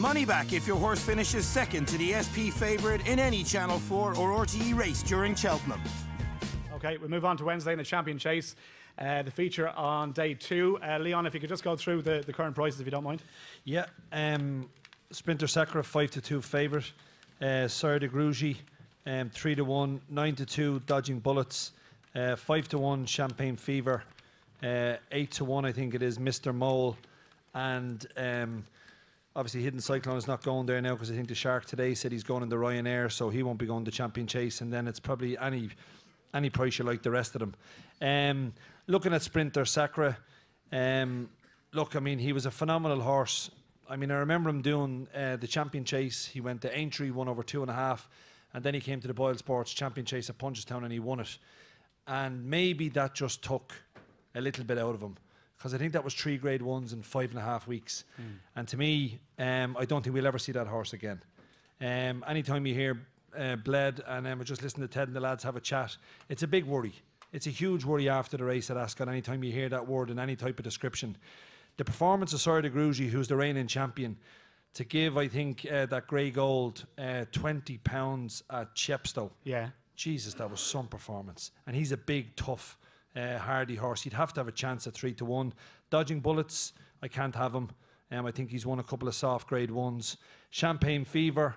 Money back if your horse finishes second to the SP favourite in any Channel 4 or RTE race during Cheltenham. Okay, we'll move on to Wednesday in the Champion Chase. The feature on day 2. Leon, if you could just go through the current prices, if you don't mind. Yeah, Sprinter Sacra 5-2 favourite. Sire de Grugy 3-1, 9-2 Dodging Bullets, 5-1 Champagne Fever, 8-1 I think it is Mr. Mole, and obviously Hidden Cyclone is not going there now because I think the Shark today said he's going in the Ryanair, so he won't be going to Champion Chase, and then it's probably any price you like the rest of them. Looking at Sprinter Sacra, look, I mean, he was a phenomenal horse. I mean, I remember him doing the Champion Chase. He went to Aintree, won over 2.5, and then he came to the BoyleSports Champion Chase at Punchestown and he won it. And maybe that just took a little bit out of him, because I think that was 3 Grade 1s in 5.5 weeks. And to me, I don't think we'll ever see that horse again. Anytime you hear bled, and we're just listening to Ted and the lads have a chat, it's a big worry. It's a huge worry after the race at Ascot anytime you hear that word in any type of description. The performance of Sire de Grugy, who's the reigning champion, to give, I think, that grey gold £20 at Chepstow. Yeah. Jesus, that was some performance. And he's a big, tough, hardy horse. You'd have to have a chance at 3-1. Dodging Bullets, I can't have him. I think he's won a couple of soft Grade 1s. Champagne Fever,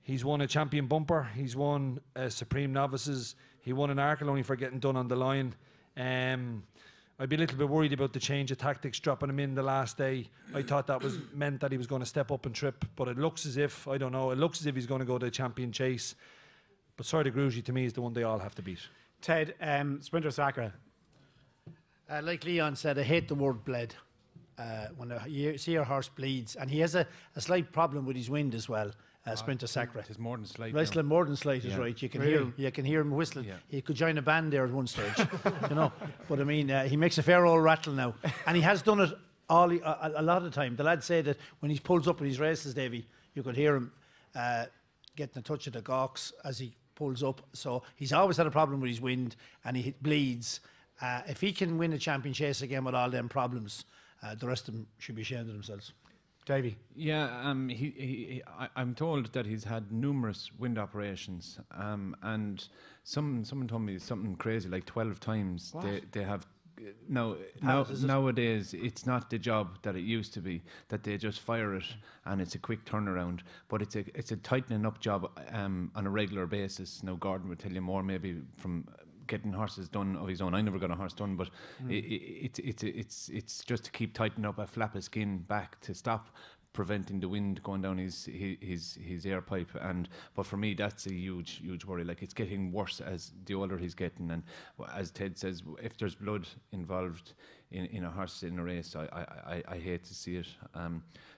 he's won a Champion Bumper. He's won Supreme Novices. He won an Arkle only for getting done on the line. I'd be a little bit worried about the change of tactics, dropping him in the last day. I thought that was meant that he was going to step up and trip, but it looks as if, I don't know, it looks as if he's going to go to the Champion Chase. But Sire de Grugy, to me, is the one they all have to beat. Ted, Sprinter Sacra. Like Leon said, I hate the word bled. When you see your horse bleeds, and he has a slight problem with his wind as well. Sprinter Sacra. It's more than slight. Wrestling more than slight is right. You can hear him. You can hear him whistling. Yeah. He could join a band there at one stage, you know. But I mean, he makes a fair old rattle now, and he has done it a lot of the time. The lads say that when he pulls up in his races, Davy, you could hear him getting a touch of the gawks as he pulls up. So he's always had a problem with his wind, and he bleeds. If he can win a Champion Chase again with all them problems, the rest of them should be ashamed of themselves. Davy. Yeah, I'm told that he's had numerous wind operations, and someone told me something crazy, like 12 times they have. Nowadays, it's not the job that it used to be, that they just fire it and it's a quick turnaround, but it's a tightening up job on a regular basis. Now, Gordon would tell you more maybe from getting horses done of his own. I never got a horse done, but it's just to keep tightening up a flap of skin back to stop preventing the wind going down his air pipe. But for me, that's a huge worry. Like, it's getting worse as the older he's getting, and as Ted says, if there's blood involved in a horse in a race, I hate to see it.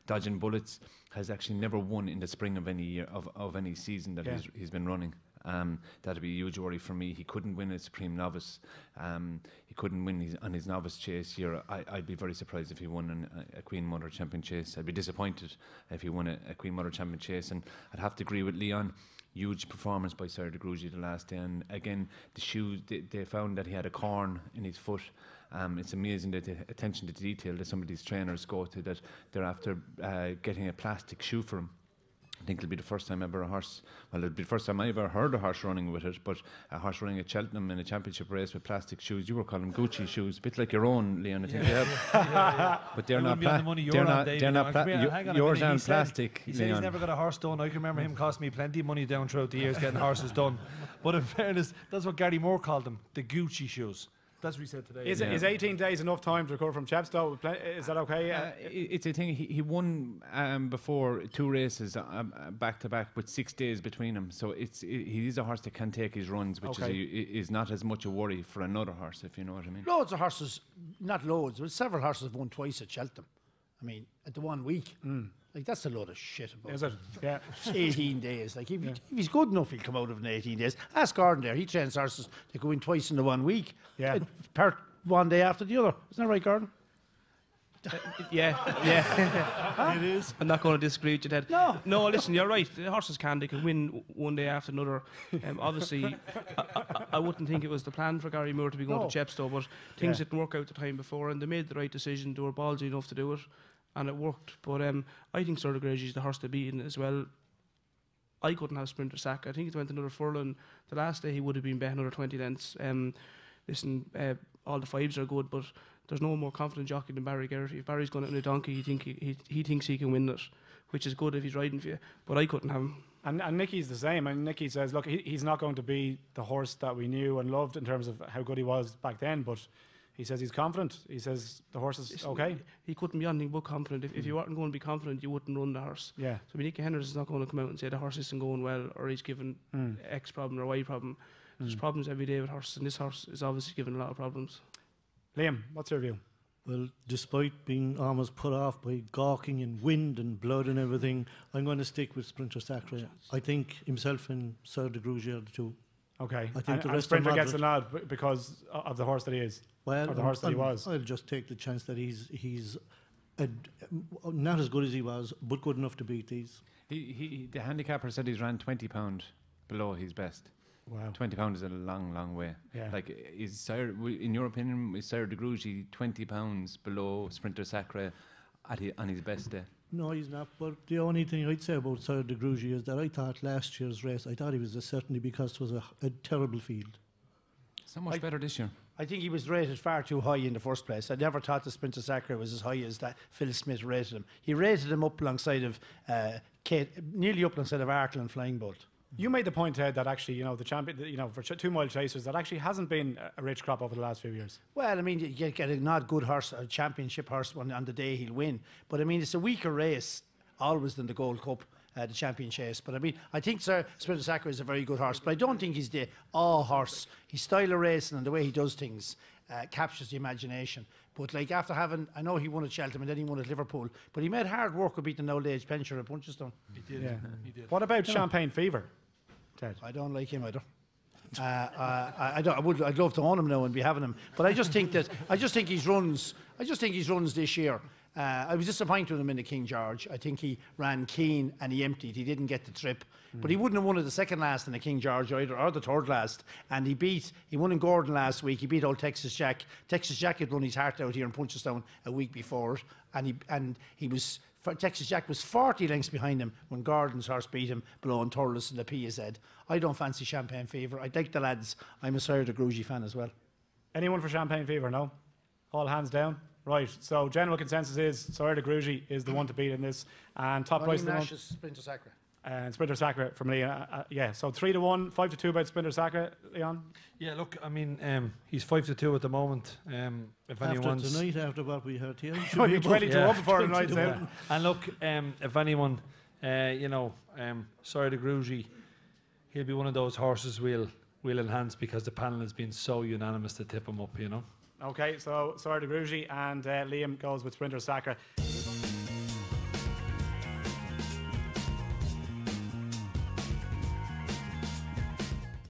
Dodging Bullets has actually never won in the spring of any year of any season that he's been running. That'd be a huge worry for me. He couldn't win a Supreme Novice. He couldn't win on his novice chase here. I'd be very surprised if he won a Queen Mother Champion Chase. I'd be disappointed if he won a Queen Mother Champion Chase. And I'd have to agree with Leon. Huge performance by Sire de Grugy the last day. And again, the shoes, they found that he had a corn in his foot. It's amazing the attention to detail that some of these trainers go to, that they're after getting a plastic shoe for him. I think it'll be the first time ever it'll be the first time I ever heard a horse running with it, but a horse running at Cheltenham in a championship race with plastic shoes. You were calling them Gucci shoes, a bit like your own, Leon, I think you have. But they're not yours aren't plastic. He said he's never got a horse done. I can remember him costing me plenty of money down throughout the years getting horses done. But in fairness, that's what Gary Moore called them, the Gucci shoes. That's what he said today. Is 18 days enough time to recover from Chepstow? Is that okay? It's a thing. He won before 2 races back to back with 6 days between them. So he is a horse that can take his runs, which is not as much a worry for another horse, if you know what I mean. Loads of horses, not loads, but several horses have won twice at Cheltenham. I mean, at the 1 week. Like, that's a load of shit. Is it? Yeah. 18 days. Like, if he's good enough, he'll come out of it in 18 days. Ask Gordon there. He trains horses to go in twice in the 1 week. Yeah. Part one day after the other. Isn't that right, Gordon? Yeah. It is. I'm not going to disagree with you, Ted. No, listen, you're right. The horses they can win one day after another. Obviously, I wouldn't think it was the plan for Gary Moore to be going to Chepstow, but things didn't work out the time before, and they made the right decision. They were ballsy enough to do it. and it worked. But I think Sir de is the horse to beat in as well. I couldn't have Sprinter Sacre. I think it went another furlong. The last day he would have been bet another 20 lengths. Listen, all the fives are good, but there's no more confident jockey than Barry Geraghty. If Barry's going out in a donkey, he thinks he can win it, which is good if he's riding for you. But I couldn't have him. And Nicky's the same. And Nicky says, look, he's not going to be the horse that we knew and loved in terms of how good he was back then, but he says he's confident. He says the horse is okay. He couldn't be anything but confident. If you weren't going to be confident, you wouldn't run the horse. Yeah. So Nicky Henderson is not going to come out and say the horse isn't going well, or he's given X problem or Y problem. There's problems every day with horses, and this horse is obviously given a lot of problems. Liam, what's your view? Well, despite being almost put off by gawking and wind and blood and everything, I'm going to stick with Sprinter Sacre. I think himself and Sir de Grugy are the two. Okay. I think and Sprinter gets the nod because of the horse that he is. Well, or the horse that he was. I'll just take the chance that he's not as good as he was, but good enough to beat these. The handicapper said he's ran £20 below his best. Wow. £20 is a long, long way. Yeah. Like, in your opinion, is Sir de Grugy £20 below Sprinter Sacre on his best day? No, he's not. But the only thing I'd say about Sir de Grugy is that I thought last year's race, I thought he was a certainty because it was a terrible field. So much better this year. I think he was rated far too high in the first place. I never thought the Sprinter Sacre was as high as that Phil Smith rated him. He rated him up alongside of nearly up alongside of Arkle and Flying Bolt. You made the point, Ted, that actually, the champion, for 2 mile chasers, that actually hasn't been a rich crop over the last few years. Well, I mean, you get a not good horse, a championship horse on the day he'll win. But I mean, it's a weaker race always than the Gold Cup, the champion chase. But I mean, I think Sprinter Sacre is a very good horse, but I don't think he's the horse. His style of racing and the way he does things captures the imagination. But like after having, I know he won at Cheltenham and then he won at Liverpool, but he made hard work of beating the old age pensioner at Punchestown. He did. Yeah. He did. What about Champagne Fever, Ted? I don't like him either. I'd love to own him now and be having him, but I just think his runs this year. I was disappointed with him in the King George. I think he ran keen and he emptied. He didn't get the trip, but he wouldn't have won it the second last in the King George either, or the third last. And he won in Gordon last week. He beat old Texas Jack. Texas Jack had run his heart out here in Punchestown a week before, Texas Jack was 40 lengths behind him when Gordon's horse beat him below in Thurles in the PSZ. I don't fancy Champagne Fever. I like the lads. I'm a Sir de Grugy fan as well. Anyone for Champagne Fever? No? All hands down? Right, so general consensus is Sir de Grugy is the one to beat in this, and top price of the month. Sprinter Sacre. And Sprinter Sacre from Leon. Yeah, so 3-1, 5-2 about Sprinter Sacre, Leon. Yeah, look, I mean, he's 5-2 at the moment. If After anyone's tonight, after what we heard here, he Well, should you're be above 22 up before the night's out. And look, if anyone, Sir de Grugy, he'll be one of those horses we'll enhance because the panel has been so unanimous to tip him up, Okay, so Sir de Grugy and Liam goes with Sprinter Sacre.